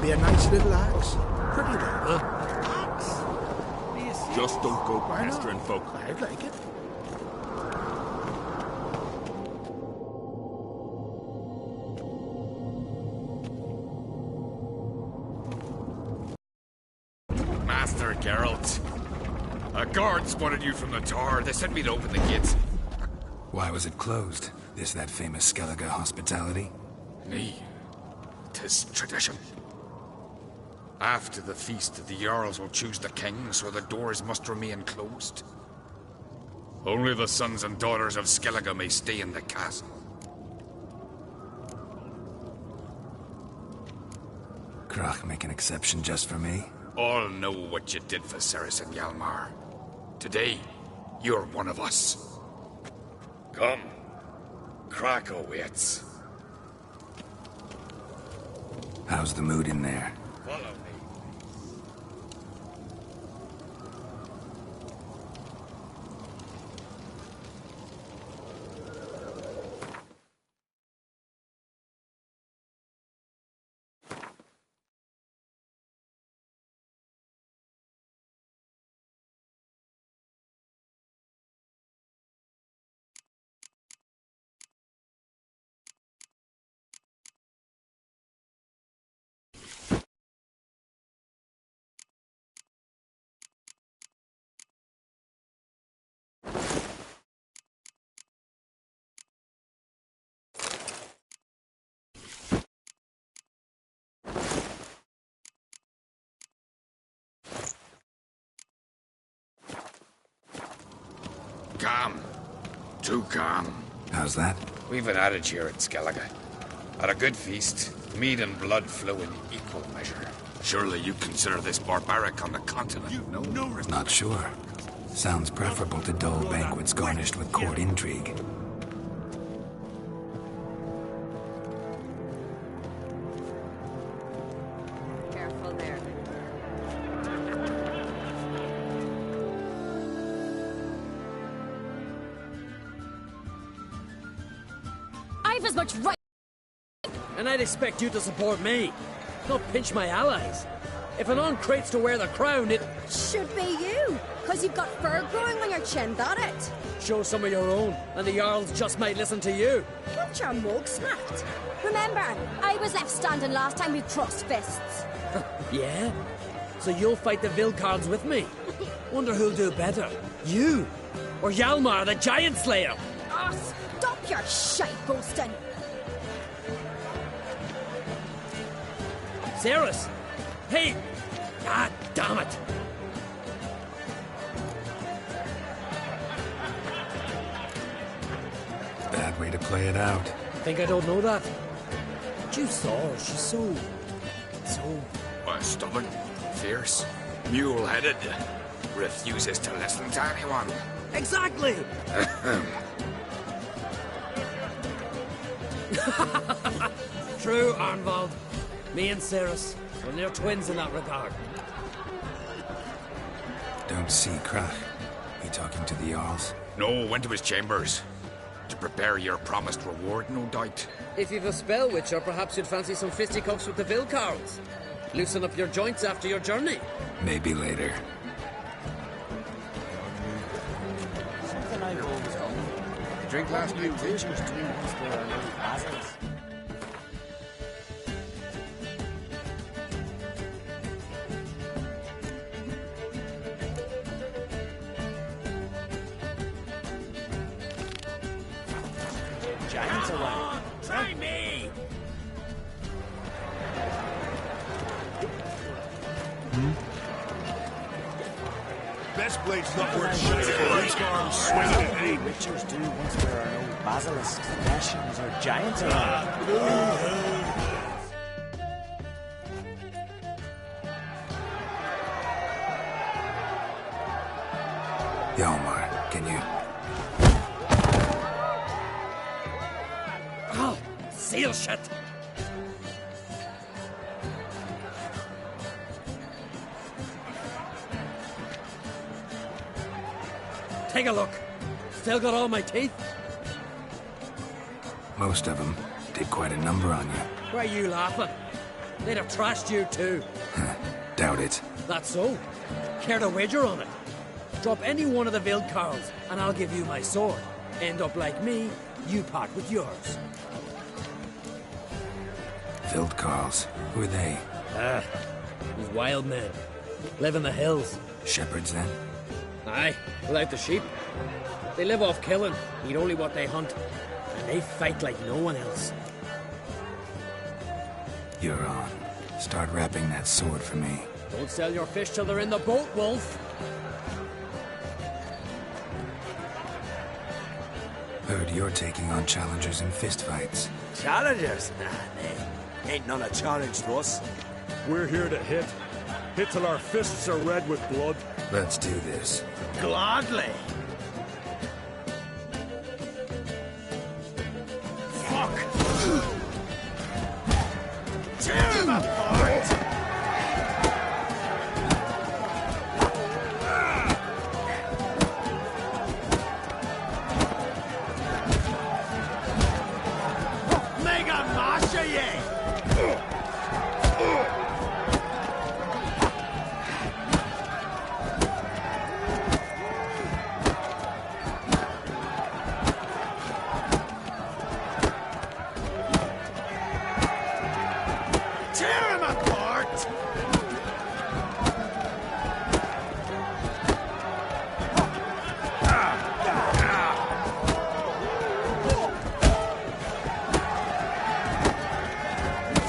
Maybe a nice little axe. Pretty well. Axe? Just don't go pestering folk. I'd like it. Master Geralt. A guard spotted you from the tower. They sent me to open the gates. Why was it closed? Is that famous Skellige hospitality? Me. 'Tis tradition. After the feast, the Jarls will choose the king, so the doors must remain closed. Only the sons and daughters of Skellige may stay in the castle. Krach make an exception just for me? All know what you did for Sadist and Hjalmar. Today, you're one of us. Come. Krach awaits. How's the mood in there? Follow me. Calm. Too calm. How's that? We've an adage here at Skellige. At a good feast, meat and blood flow in equal measure. Surely you consider this barbaric on the continent, no? Not sure. Sounds preferable to dull banquets garnished with court intrigue. Careful there. I've as much right. And I'd expect you to support me, not pinch my allies. If an on crates to wear the crown, it Should be you, because you've got fur growing on your chin, that it? shows some of your own, and the Jarls just might listen to you. Got your mug smacked. Remember, I was left standing last time we crossed fists. Yeah? So you'll fight the Vilcards with me? Wonder who'll do better, you or Hjalmar, the Giant Slayer? Oh, stop your shite boasting. Sadist! Hey! God damn it! Bad way to play it out. Think I don't know that? But you saw her, she's so... Stubborn, fierce, mule-headed. Refuses to listen to anyone. Exactly! True, Arnvald. Me and Sadist, we're near twins in that regard. Don't see Krach. He talking to the Jarls? No, went to his chambers. To prepare your promised reward, no doubt. If you've a spell witcher, perhaps you'd fancy some fisticuffs with the Vilcards. Loosen up your joints after your journey. Maybe later. Something I've always done. Drink last night, Witchers do once there are no basils. Giants away. Try me! Best blade's not worth shining. These arms swinging at eight. Witchers do once there are no basilisks, nations, or giants around. Hjalmar, can you... Oh, seal shut! Take a look. Still got all my teeth? Most of them did quite a number on you. Why are you laughing? they'd have trashed you too. Doubt it. That's so. Care to wager on it? Drop any one of the Vilcarls, and I'll give you my sword. End up like me, you part with yours. Vilcarls. Who are they? These wild men. Live in the hills. Shepherds, then? Aye, without the sheep. They live off killing, eat only what they hunt. And they fight like no one else. You're on. Start wrapping that sword for me. Don't sell your fish till they're in the boat, Wolf. Heard you're taking on challengers in fistfights. Challengers? Nah, they ain't none a challenge to us. We're here to hit. Hit till our fists are red with blood. Let's do this. Gladly. Fuck! Tear him apart! Mega Masha, yeah! Tear him apart!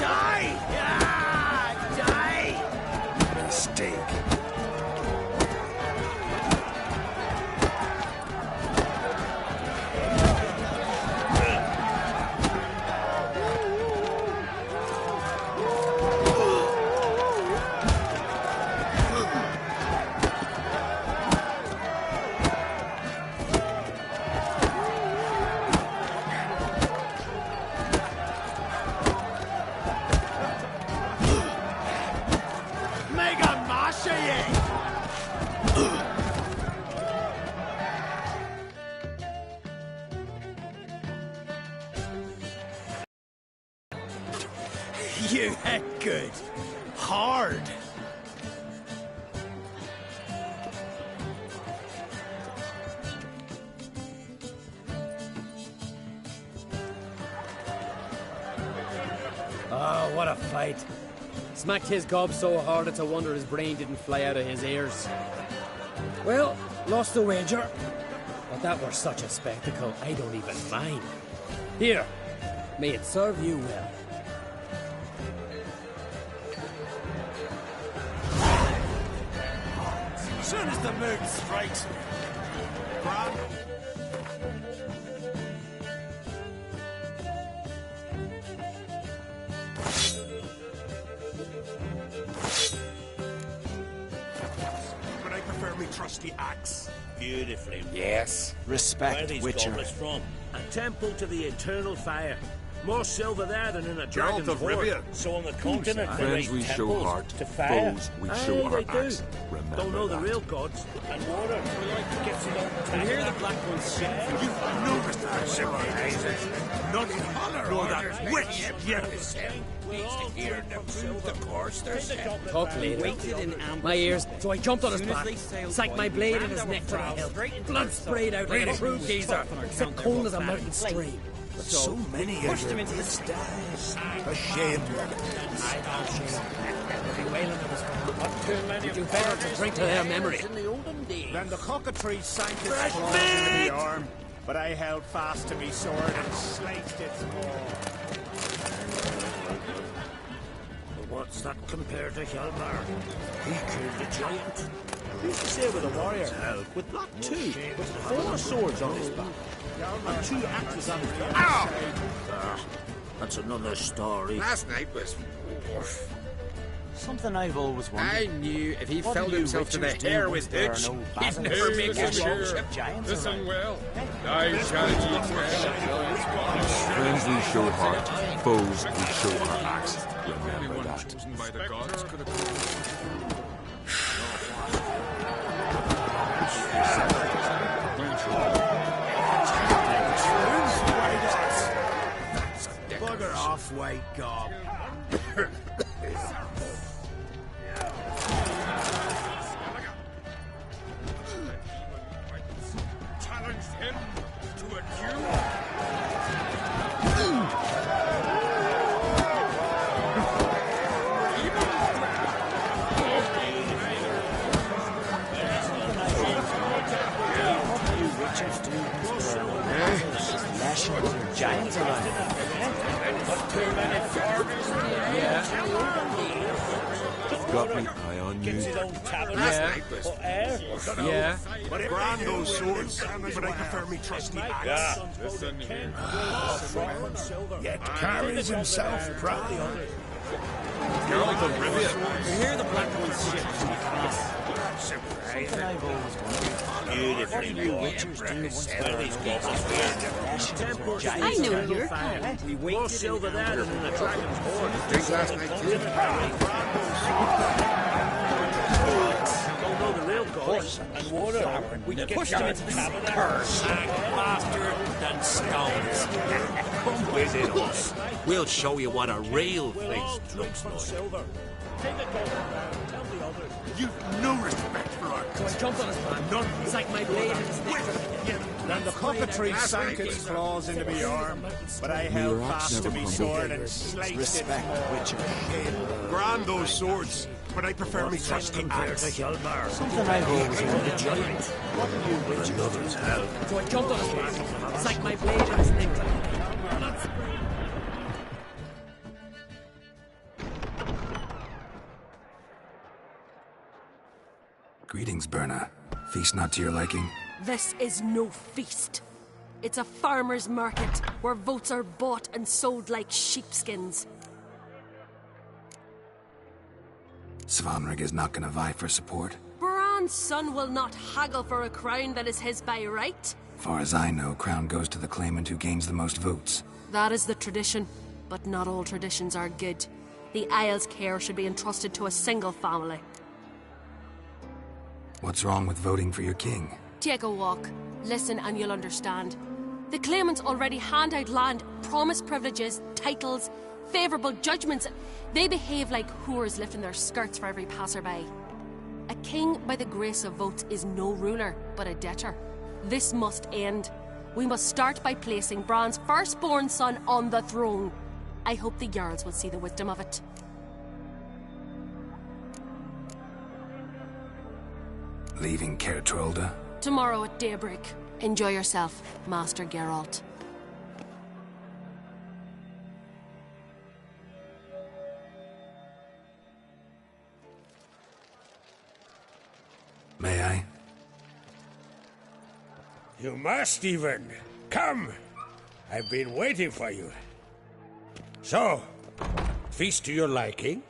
Die! Die! Mistake. Mega Masha, yeah! You hit good. Hard. Oh, what a fight. Smacked his gob so hard it's a wonder his brain didn't fly out of his ears. Well, lost the wager. But that were such a spectacle, I don't even mind. Here, may it serve you well. Soon as the mood strikes. Grab. But I prefer me trusty axe. Beautifully. Yes. Where are Respect, these Witcher. goblets from? A temple to the eternal fire. More silver there than in a Geralt dragon's of hoard. Rivia. So on the continent, they Friends raise we show temples heart, to fire. foes we Aye, show our they do. axe. Remember Don't know the that. real gods. And water, we like to get some old hear the black ones sing. You've noticed that civilization. Not even nor that witch yet. Talk later. My ears, so I jumped on his back, sank my blade in his neck to the hilt. Blood sprayed out like a true geezer, so cold as a mountain stream. So many pushed him into the stars. A shame. You do better to drink to their memory. Then the cockatrice sank his claws into the arm, but I held fast to me sword and sliced its maw. What's that compared to Hjalmar? He killed a giant. We used to say with a warrior help with not two, but 4 swords on his back. And 2 axes on his back. Ah, that's another story. Last night was... Something I've always I wondered. knew if he What filled do you himself to the witchers do hair when with there are itch, no he'd basilisks? never make Yes, him well, sure. giants Listen around. well. I shall eat well. Friends we show heart, foes we show our axe. Remember that. Chosen by the gods could have... Bugger off, white gob. got me eye on you. Gets his own tavern. Yeah. Or air. Yeah. But brand those swords, but I prefer me trusty axe. Yet carries himself proud. Gambit on Rivia. Hear the Black One's ships. I've always wondered. Beautifully I know your kind. We waited silver that and then a dragon's horn. Drink last night, too. Don't know the real horse and water. We pushed him into the curse. Faster than stones. Come visit us. We'll show you what a real feast looks like. Take the gold. Tell the others. You've no respect for our So I jumped on his man. None. It's like my blade in his neck. Then the cockatoo sank its claws into me arm, but I held fast to me sword and sliced it. brand those swords, but I prefer me trusty Compared to axe. Hjalmar. Something I've always wanted a giant. What do you with another's help? So I jumped on his man. It's like my blade in his neck. Greetings, Berna. Feast not to your liking? This is no feast. It's a farmer's market where votes are bought and sold like sheepskins. Svanrig is not gonna vie for support. Bran's son will not haggle for a crown that is his by right. Far as I know, crown goes to the claimant who gains the most votes. That is the tradition, but not all traditions are good. The Isle's care should be entrusted to a single family. What's wrong with voting for your king? Take a walk. Listen and you'll understand. The claimants already hand out land, promise privileges, titles, favourable judgments. They behave like whores lifting their skirts for every passerby. A king by the grace of votes is no ruler, but a debtor. This must end. We must start by placing Bran's firstborn son on the throne. I hope the Jarls will see the wisdom of it. Leaving Caer Trolda? Tomorrow at daybreak. Enjoy yourself, Master Geralt. May I? You must even. Come. I've been waiting for you. So, feast to your liking?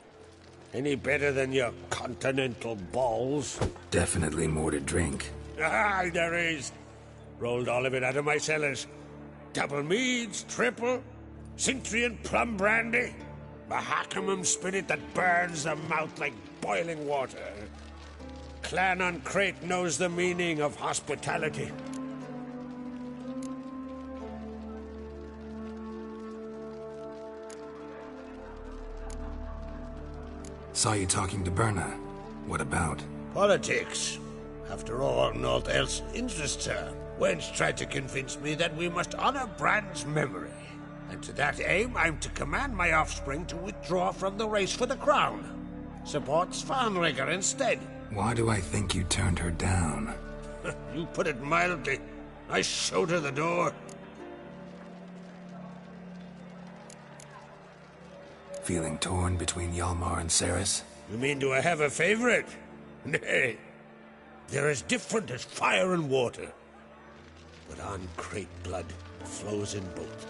Any better than your continental balls? Definitely more to drink. Ah, there is. Rolled all of it out of my cellars. Double meads, triple, Cintrian plum brandy, Mahakimum spirit that burns the mouth like boiling water. Clan on Crate knows the meaning of hospitality. Saw you talking to Berna. What about? Politics. After all, naught else interests her. Wench tried to convince me that we must honor Bran's memory. And to that aim, I'm to command my offspring to withdraw from the race for the crown. Support Svanrigger instead. Why do I think you turned her down? You put it mildly. I showed her the door. Feeling torn between Hjalmar and Saris? You mean, do I have a favorite? Nay. They're as different as fire and water. But on Crate blood flows in both.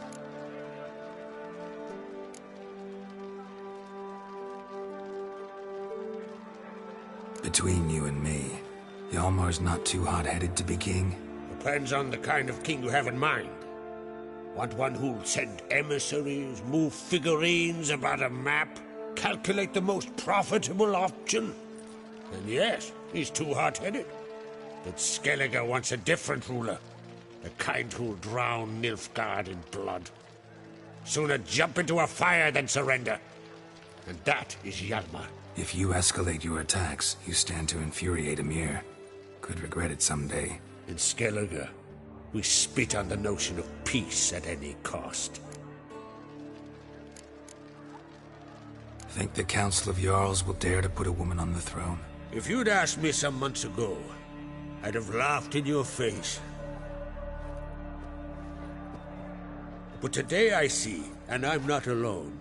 Between you and me, Hjalmar's not too hot-headed to be king? Depends on the kind of king you have in mind. Want one who'll send emissaries, move figurines about a map, calculate the most profitable option? And yes, he's too hot-headed. But Skellige wants a different ruler. The kind who'll drown Nilfgaard in blood. Sooner jump into a fire than surrender. And that is Hjalmar. If you escalate your attacks, you stand to infuriate Emir. Could regret it someday. In Skellige, we spit on the notion of peace at any cost. Think the Council of Jarls will dare to put a woman on the throne? If you'd asked me some months ago, I'd have laughed in your face. But today I see, and I'm not alone.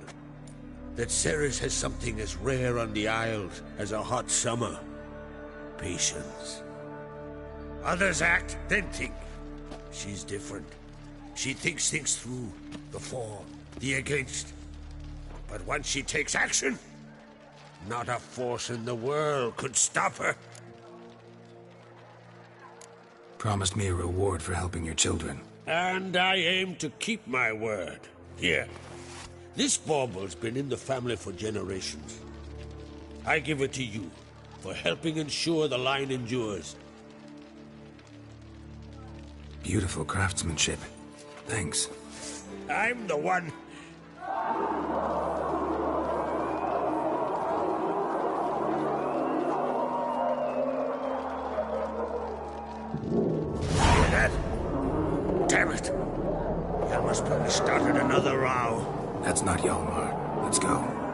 that Ceres has something as rare on the Isles as a hot summer. Patience. Others act, then think. She's different. She thinks things through, the for, the against. But once she takes action, not a force in the world could stop her. Promised me a reward for helping your children. And I aim to keep my word. Here. This bauble's been in the family for generations. I give it to you for helping ensure the line endures. Beautiful craftsmanship. Thanks. I'm the one. Hear that? Damn it! Hjalmar's probably started another row. That's not Hjalmar. Let's go.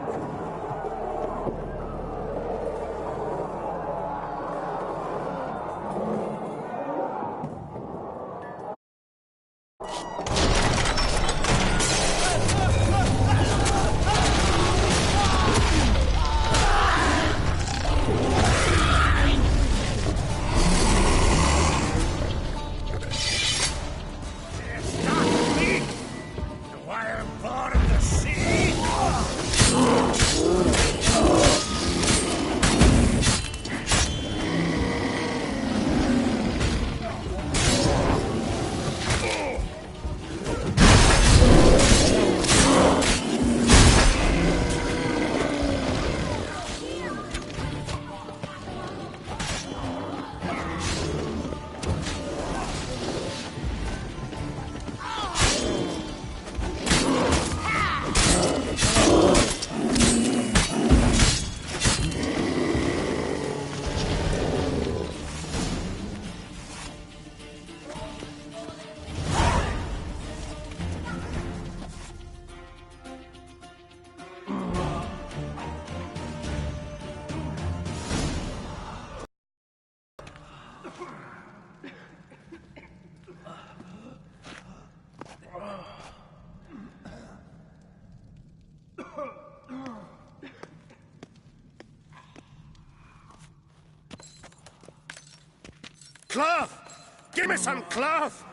Cloth! Give me some cloth!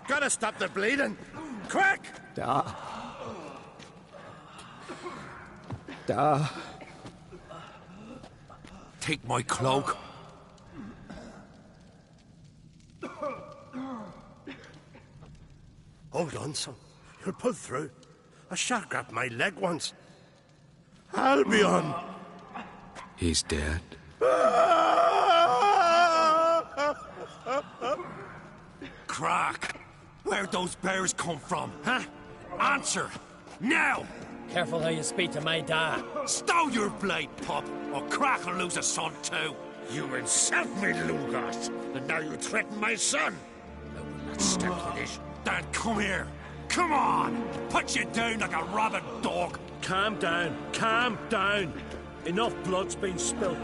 Gotta stop the bleeding! Quick! Da. Take my cloak. Hold on, son. You'll pull through. A shark grabbed my leg once. Albion! He's dead. Crack! Where'd those bears come from, huh? Answer! Now! Careful how you speak to my dad. Stow your blade, pup, or Crack will lose a son too. You insult me, Lugos, and now you threaten my son. I will not stand for this. Dad, come here. Come on! Put you down like a rabid dog. Calm down. Calm down. Enough blood's been spilt.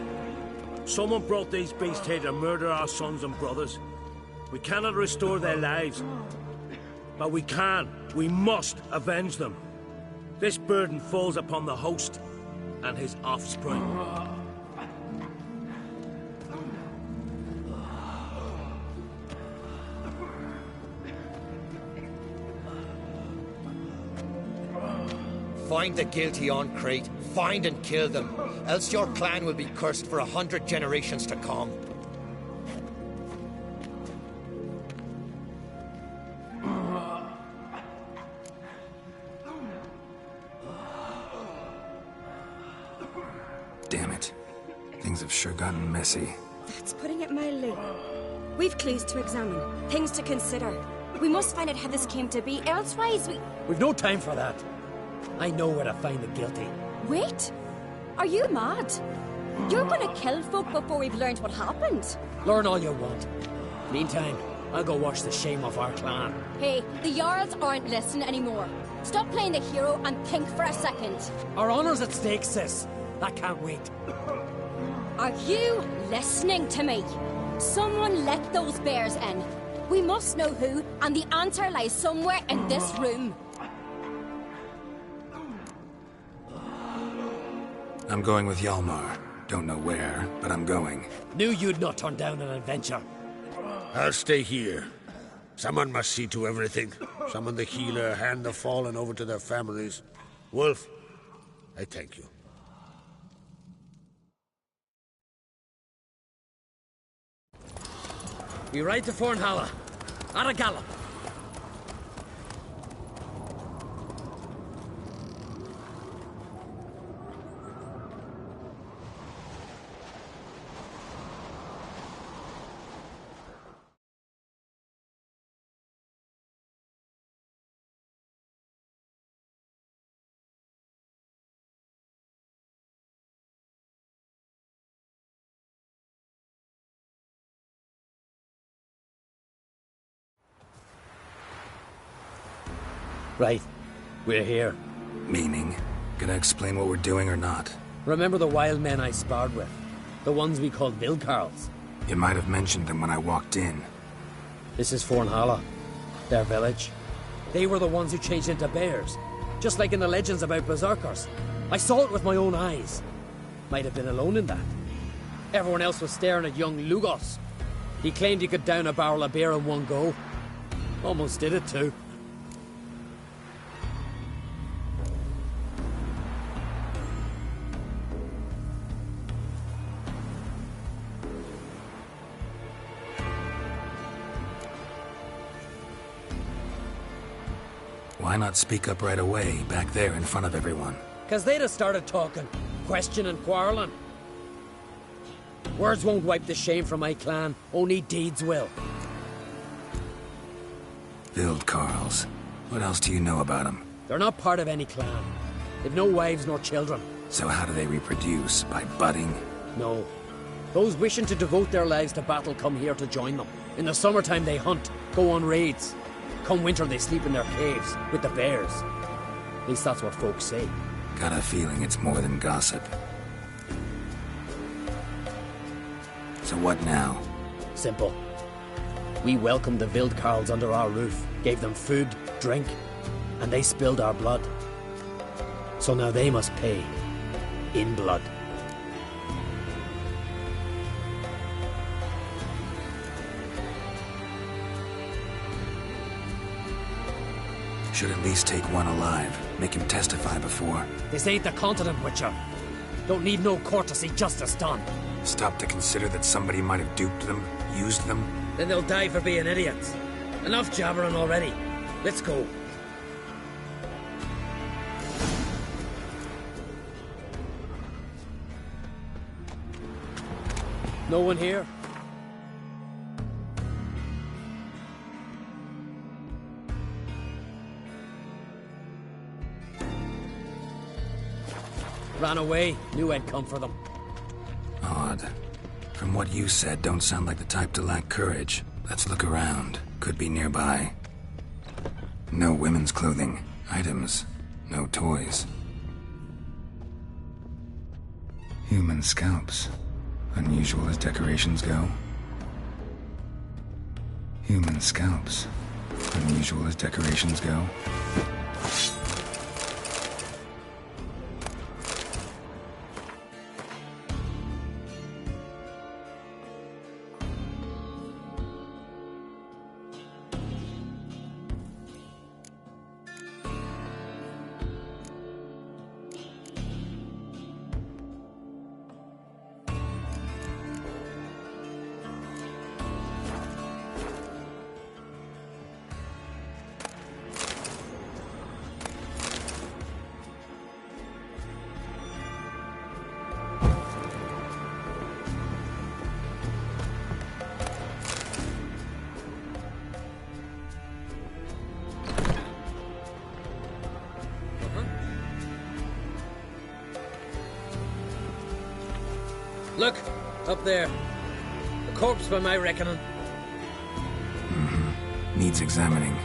Someone brought these beasts here to murder our sons and brothers. We cannot restore their lives. But we can. We must avenge them. This burden falls upon the host and his offspring. Find the guilty on Crete, find and kill them, else your clan will be cursed for 100 generations to come. Damn it. Things have sure gotten messy. That's putting it mildly. We've clues to examine, things to consider. We must find out how this came to be, elsewise We've no time for that. I know where to find the guilty. Wait! Are you mad? You're gonna kill folk before we've learned what happened. Learn all you want. Meantime, I'll go wash the shame off our clan. Hey, the Jarls aren't listening anymore. Stop playing the hero and think for a second. Our honor's at stake, sis. That can't wait. Are you listening to me? Someone let those bears in. We must know who, and the answer lies somewhere in this room. I'm going with Hjalmar. Don't know where, but I'm going. Knew you'd not turn down an adventure. I'll stay here. Someone must see to everything. Summon the healer, hand the fallen over to their families. Wolf, I thank you. We ride to Fornhalla. At a gallop. Right. We're here. Meaning? Gonna explain what we're doing or not? Remember the wild men I sparred with? The ones we called Vilkarls? You might have mentioned them when I walked in. This is Fornhalla. Their village. They were the ones who changed into bears. Just like in the legends about berserkers. I saw it with my own eyes. Might have been alone in that. Everyone else was staring at young Lugos. He claimed he could down a barrel of beer in one go. Almost did it too. Why not speak up right away, back there in front of everyone? 'Cause they'd have started talking, questioning, quarreling. Words won't wipe the shame from my clan, only deeds will. Vilkarls. What else do you know about them? They're not part of any clan. They've no wives nor children. So how do they reproduce? By budding? No. Those wishing to devote their lives to battle come here to join them. In the summertime they hunt, go on raids. Come winter they sleep in their caves, with the bears. At least that's what folks say. Got a feeling it's more than gossip. So what now? Simple. We welcomed the Vilkarls under our roof, gave them food, drink, and they spilled our blood. So now they must pay. In blood. Should at least take one alive. Make him testify before. This ain't the continent, Witcher. Don't need no court to see justice done. Stop to consider that somebody might have duped them, used them. Then they'll die for being idiots. Enough jabbering already. Let's go. No one here? Ran away. Knew I'd come for them. Odd. From what you said, don't sound like the type to lack courage. Let's look around. Could be nearby. No women's clothing. Items. No toys. Human scalps. Unusual as decorations go. Human scalps. Unusual as decorations go. Look, up there. A corpse by my reckoning. Needs examining.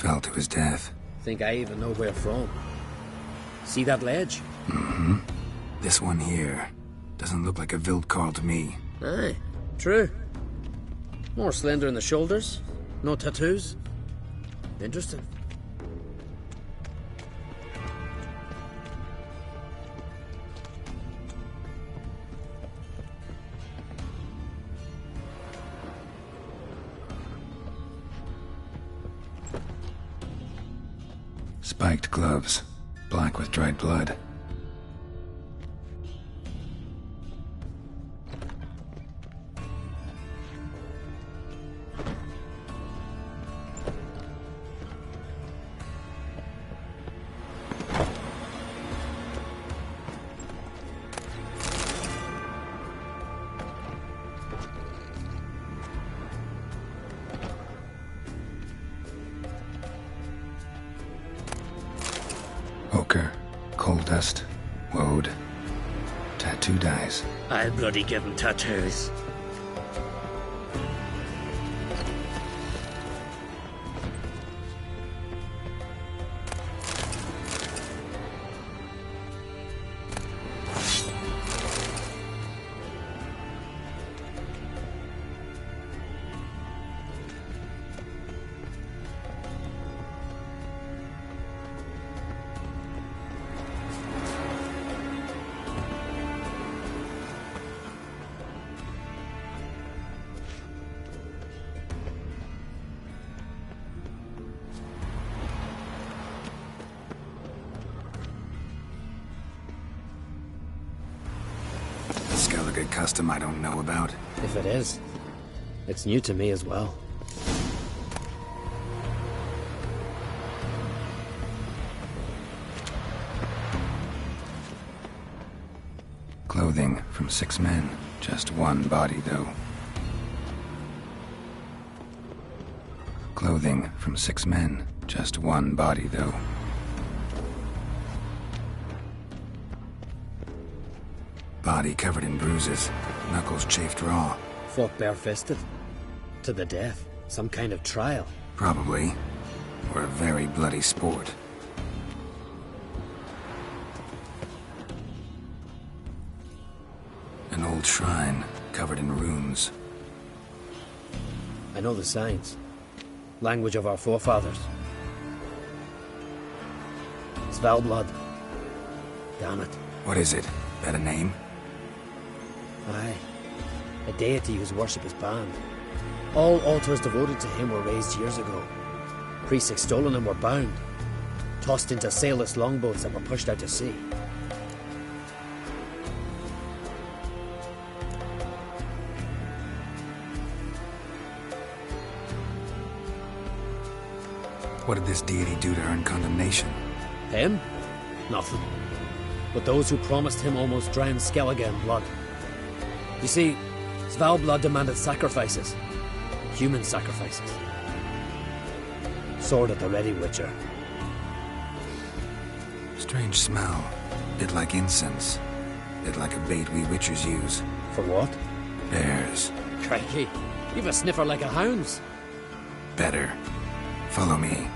Fell to his death. Think I even know where from. See that ledge? Mm-hmm. This one here. Doesn't look like a Wildkarl to me. Aye, true. More slender in the shoulders. No tattoos. Interesting. Spiked gloves. Black with dried blood. Ochre, coal dust, woad, tattoo dyes. I'll bloody give him tattoos. Skellige custom I don't know about. If it is, it's new to me as well. Clothing from 6 men. Just one body, though. Clothing from 6 men. Just one body, though. Body covered in bruises. Knuckles chafed raw. Fought barefisted. To the death. Some kind of trial. Probably. Or a very bloody sport. An old shrine, covered in runes. I know the signs. Language of our forefathers. Svalblood. Damn it. What is it? That a name? Aye. A deity whose worship is banned. All altars devoted to him were raised years ago. Priests extolling him were bound. Tossed into sailless longboats that were pushed out to sea. What did this deity do to earn condemnation? Him? Nothing. But those who promised him almost drowned Skellige in blood. You see, Svalblood demanded sacrifices. Human sacrifices. Sword at the ready, Witcher. Strange smell. Bit like incense. Bit like a bait we Witchers use. For what? Bears. Crikey, you've a sniffer like a hound's. Better. Follow me.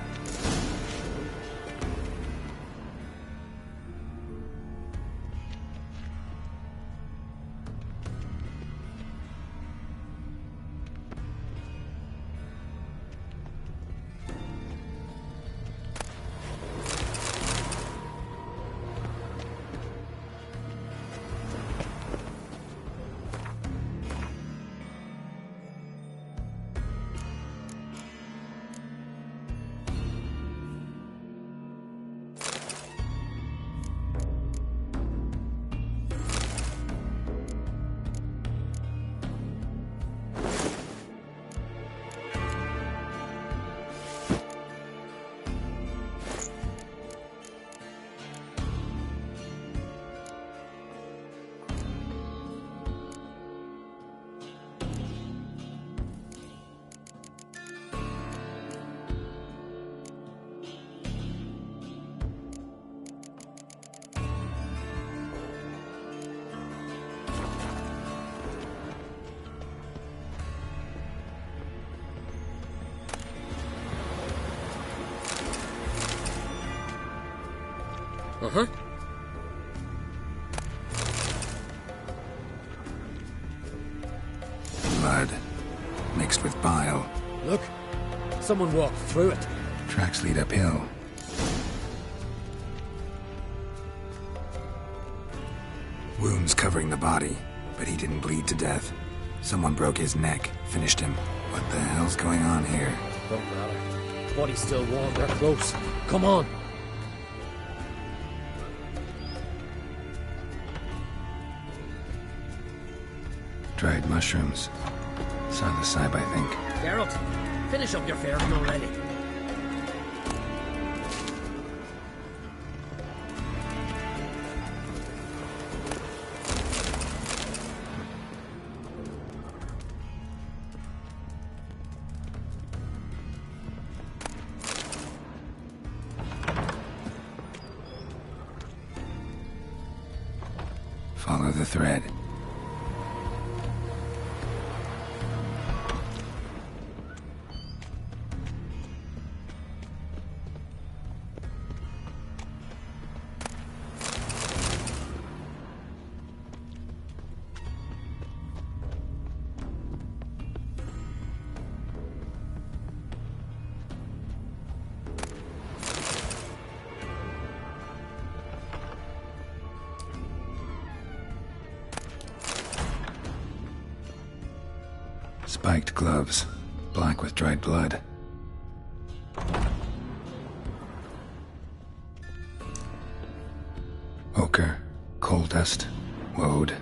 mixed with bile. Look, someone walked through it. Tracks lead uphill. Wounds covering the body, but he didn't bleed to death. Someone broke his neck, finished him. What the hell's going on here? Don't matter. Body's still warm, they're close. Come on! Dried mushrooms. Psilocybe, I think. Geralt, finish up your ferrying already. Follow the thread. Spiked gloves, black with dried blood. Ochre, coal dust, woad.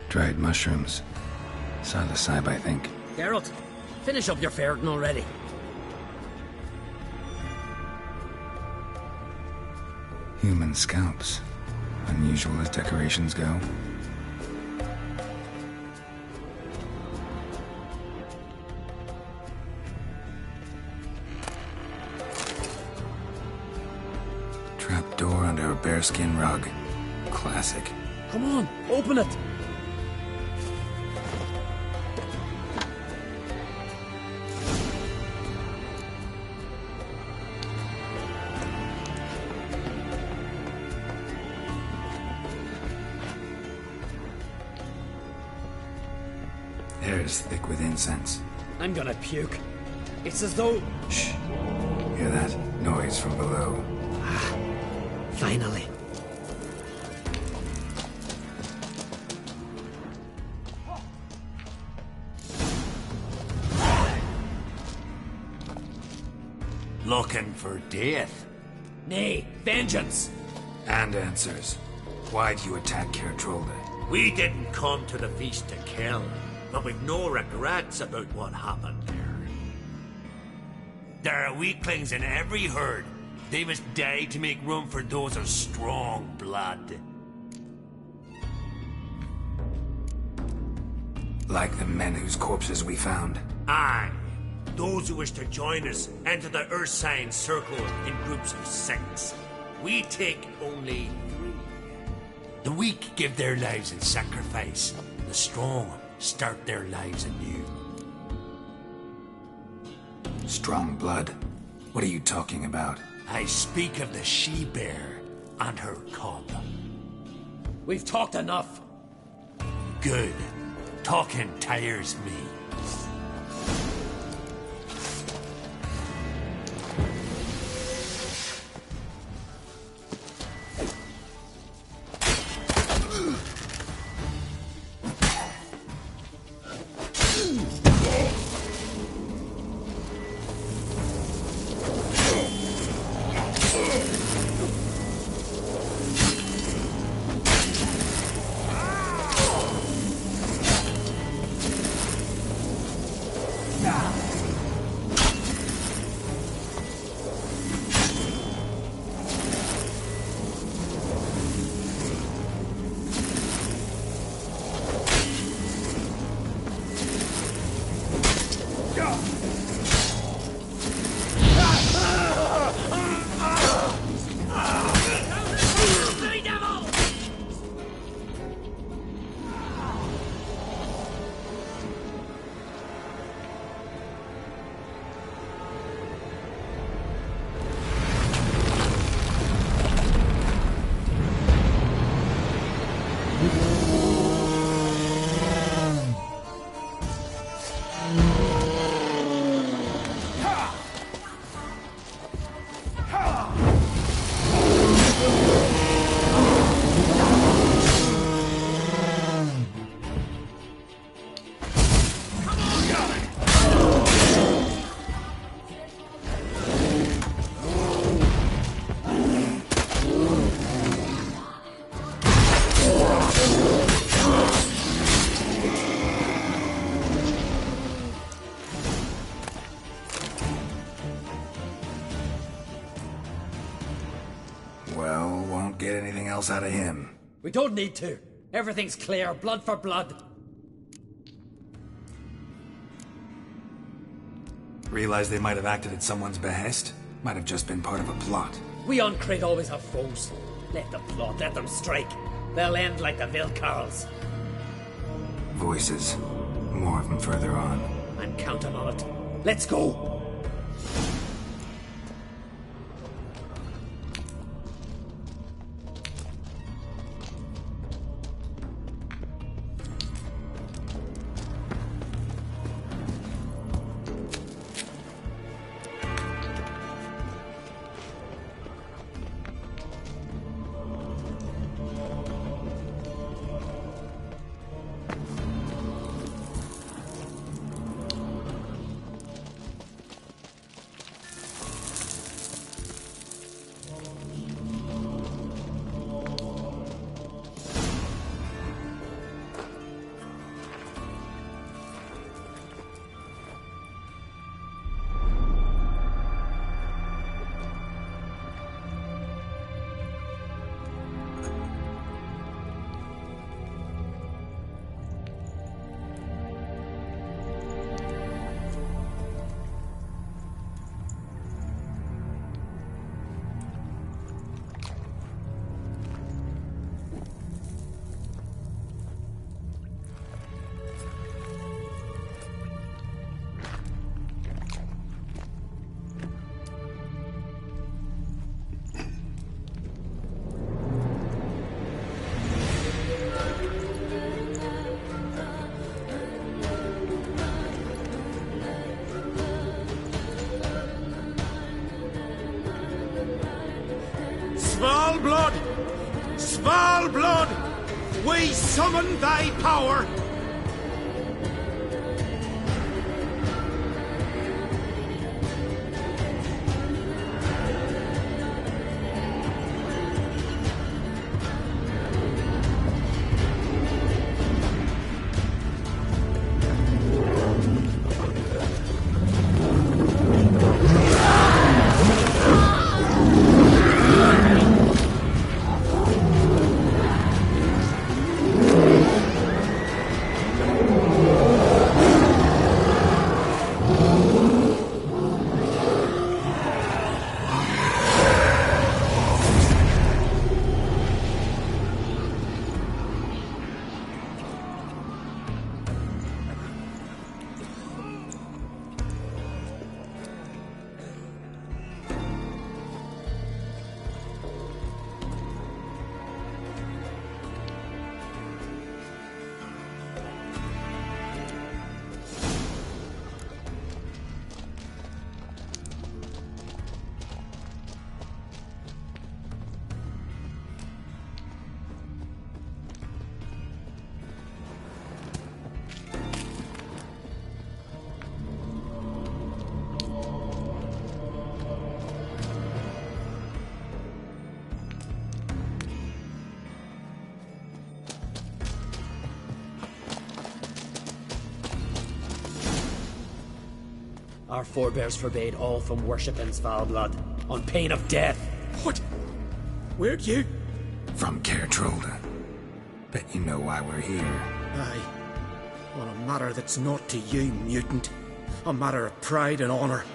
Dried mushrooms. Psilocybe, I think. Geralt, finish up your ferrying already. Human scalps. Unusual as decorations go. Trapdoor under a bearskin rug. Classic. Come on, open it! Air's thick with incense. I'm gonna puke. It's as though... Shh. Hear that? Noise from below. Finally. Looking for death? Nay, vengeance! And answers. Why'd you attack Kerdrolda? We didn't come to the feast to kill, but we've no regrets about what happened there. There are weaklings in every herd. They must die to make room for those of strong blood. Like the men whose corpses we found. Aye. Those who wish to join us enter the Ursine Circle in groups of 6. We take only 3. The weak give their lives in sacrifice. The strong start their lives anew. Strong blood? What are you talking about? I speak of the she-bear and her cub. We've talked enough. Good. Talking tires me. Won't get anything else out of him. We don't need to. Everything's clear, blood for blood. Realize they might have acted at someone's behest? Might have just been part of a plot. We on Crete always have foes. Let them plot, let them strike. They'll end like the Vilcarls. Voices. More of them further on. I'm counting on it. Let's go! Svalblood! Svalblood! We summon thy power! Our forebears forbade all from worshipping Svalblood, on pain of death. What? Where'd you? From Cairtrolda. Bet you know why we're here. Aye. On a matter that's not to you, mutant. A matter of pride and honor.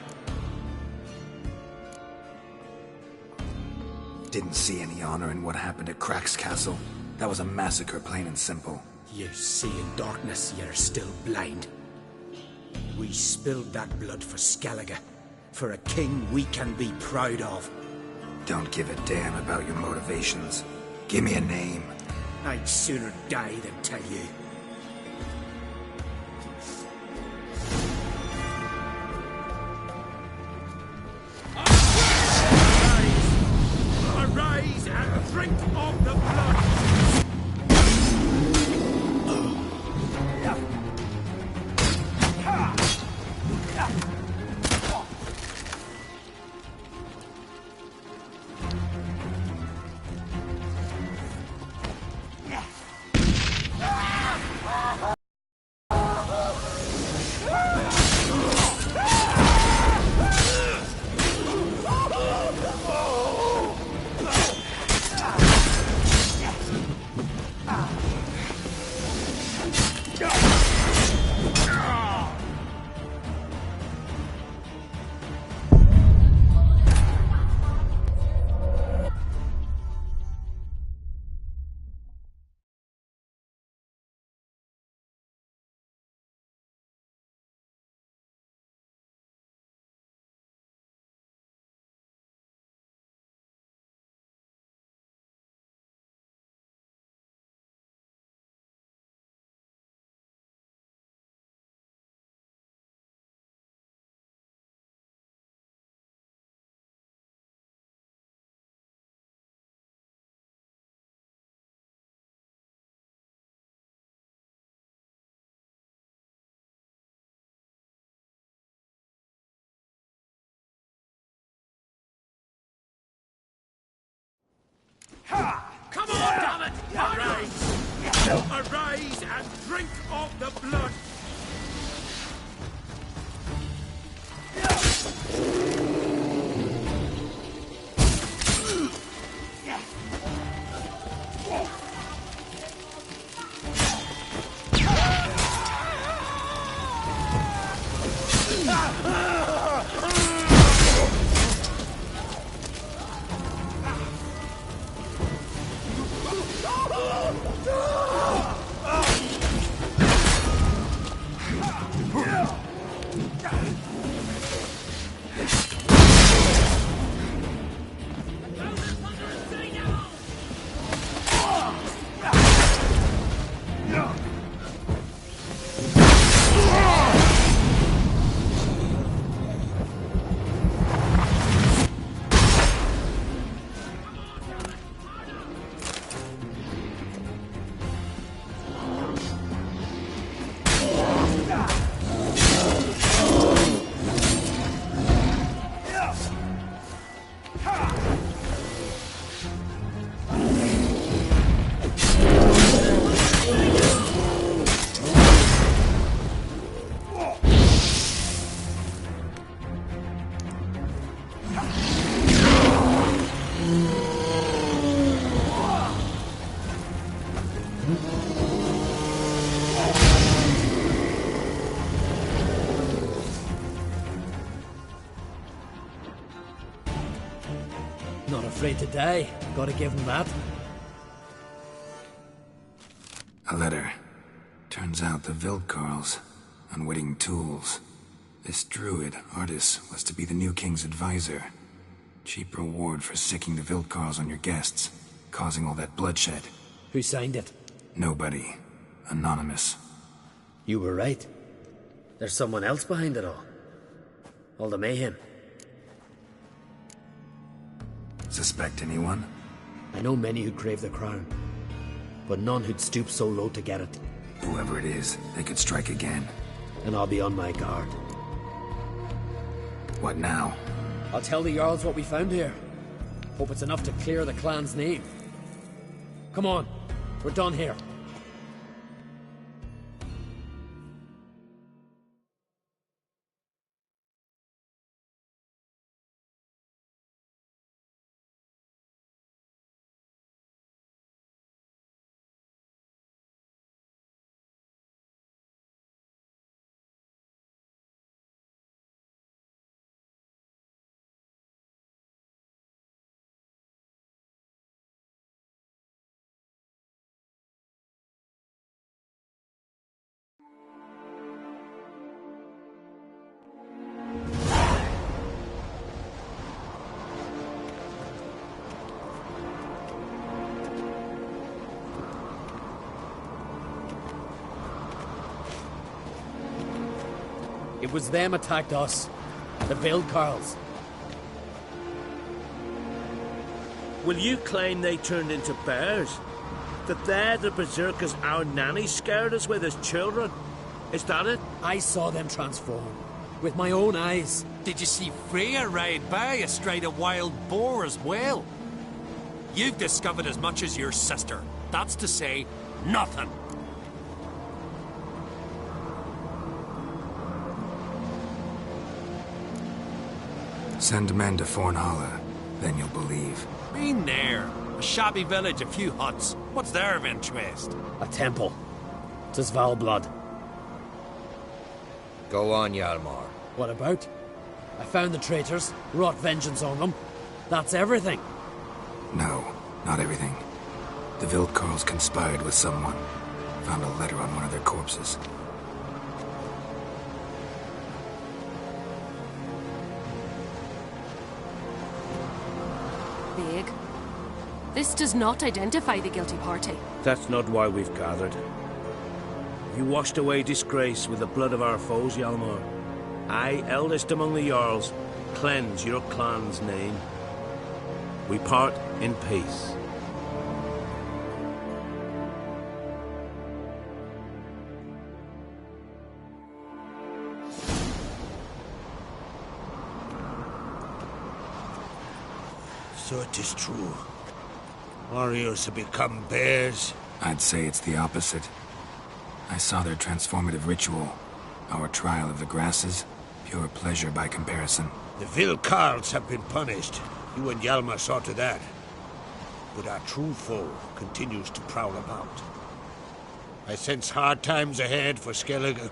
Didn't see any honor in what happened at Crack's castle. That was a massacre, plain and simple. You see in darkness, you're still blind. We spilled that blood for Skellige, for a king we can be proud of. Don't give a damn about your motivations. Give me a name. I'd sooner die than tell you. Arise and drink of the blood! Come on, damn it! Arise! Arise and drink of the blood! Not afraid to die. Gotta give him that. A letter. Turns out the Wildkarls, unwitting tools. This druid, Artis, was to be the new king's advisor. Cheap reward for sicking the Wildkarls on your guests, causing all that bloodshed. Who signed it? Nobody. Anonymous. You were right. There's someone else behind it all. All the mayhem. Suspect anyone? I know many who crave the crown, but none who'd stoop so low to get it. Whoever it is, they could strike again. And I'll be on my guard. What now? I'll tell the Jarls what we found here. Hope it's enough to clear the clan's name. Come on, we're done here. It was them attacked us. The Wildkarls. Will you claim they turned into bears? That they're the berserkers our nanny scared us with as children? Is that it? I saw them transform. With my own eyes. Did you see Freya ride by astride a wild boar as well? You've discovered as much as your sister. That's to say, nothing. Send men to Fornhala, then you'll believe. Been there. A shabby village, a few huts. What's their of interest? A temple. It's Valblood. Go on, Hjalmar. What about? I found the traitors, wrought vengeance on them. That's everything. No, not everything. The Wildkarls conspired with someone. Found a letter on one of their corpses. Big. This does not identify the guilty party. That's not why we've gathered. You washed away disgrace with the blood of our foes, Hjalmar. I, eldest among the Jarls, cleanse your clan's name. We part in peace. So it is true. Warriors have become bears? I'd say it's the opposite. I saw their transformative ritual. Our trial of the grasses. Pure pleasure by comparison. The Vilcarls have been punished. You and Hjalmar saw to that. But our true foe continues to prowl about. I sense hard times ahead for Skellige.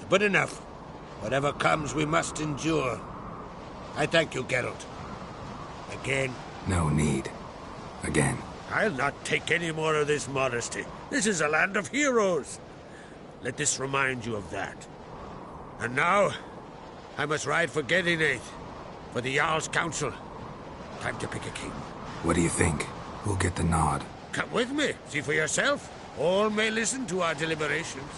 But enough. Whatever comes, we must endure. I thank you, Geralt. Again. No need. Again. I'll not take any more of this modesty. This is a land of heroes. Let this remind you of that. And now, I must ride for Gedinath, for the Jarl's Council. Time to pick a king. What do you think? Who'll get the nod? Come with me. See for yourself. All may listen to our deliberations.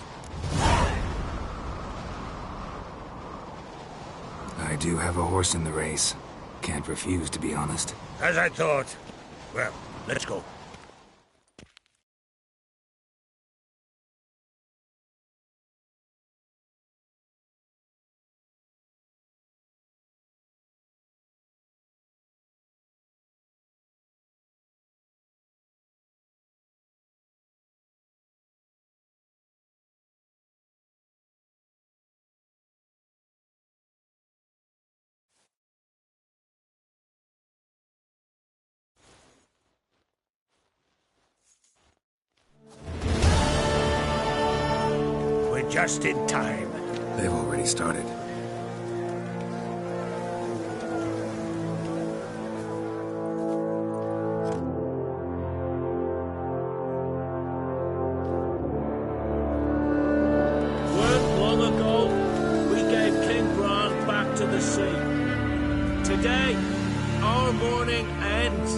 I do have a horse in the race. Can't refuse, to be honest. As I thought. Well, let's go. Just in time. They've already started. Long ago, we gave King Bran back to the sea. Today, our mourning ends.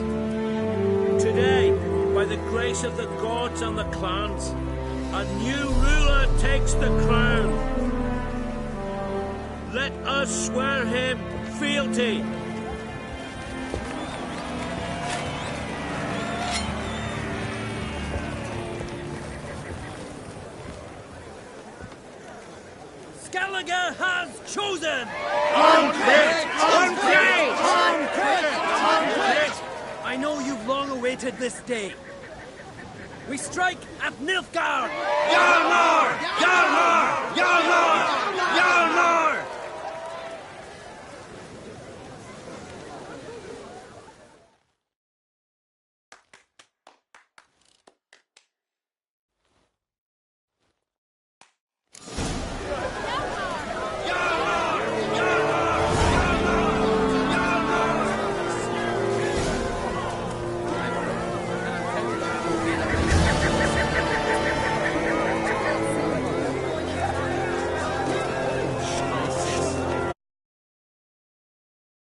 Today, by the grace of the gods and the clans, a new ruler takes the crown. Let us swear him fealty. Skellige has chosen! I know you've long awaited this day. We strike at Nilfgaard! Hjalmar! Hjalmar! Hjalmar! Hjalmar!